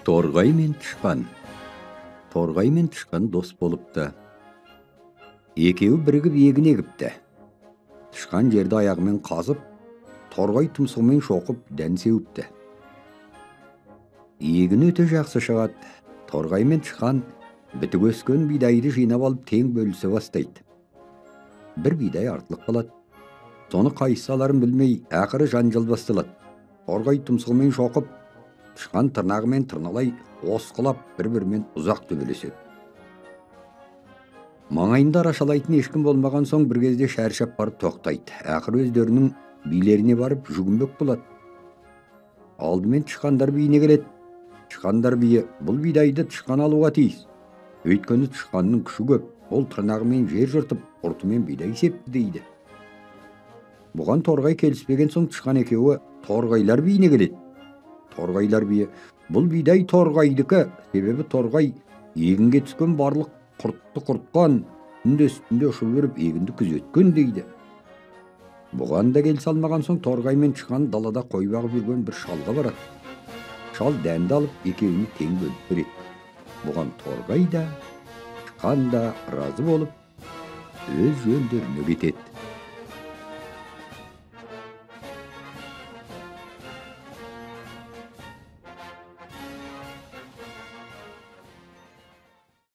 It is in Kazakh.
Торғай мен тышқан. Торғай мен тышқан дос болыпты. Екеуі бірігіп егін егіпті. Тышқан жерді аяғымен қазып, торғай тұмсығымен шоқып дән сеуіпті. Егін өте жақсы шығады. Торғай мен тышқан бітік өскен бидайды жинап алып тең бөлісе бастайды. Бір бидай артылып қалады. Соны қайсы аларын білмей, ақыры жанжал басталады. Торғай тұмсығымен шоқып, тышқан тырнағымен тырналай осқылап бір-бірімен ұзақ төбелеседі. Маңайында арашалайтын ешкім болмаған соң бір кезде шаршап барып тоқтайды. Ақыры өздерінің билеріне барып жүгінбек болады. Алдымен тышқандар биіне келеді. Тышқандар биі бұл бидайды тышқан алуға тиіс. Өйткені тышқанның күші көп. Ол тырнағымен жер жыртып, ұртымен бидай септі дейді. Бұған торғай келіспеген соң тышқан екеуі торғайлар биіне келеді. Торғайлар биі бұл бидай торғайдікі, себебі торғай егінге түскен барлық құртты құртқан, үстінде ұшып жүріп егінді күзеткен дейді. Бұған да келісе алмаған соң торғай мен тышқан далада қой бағып жүрген бір шалға барады. Шал дәнді алып екеуіне тең бөліп береді. Бұған торғай да, тышқан да разы болып өз жөндеріне кетеді.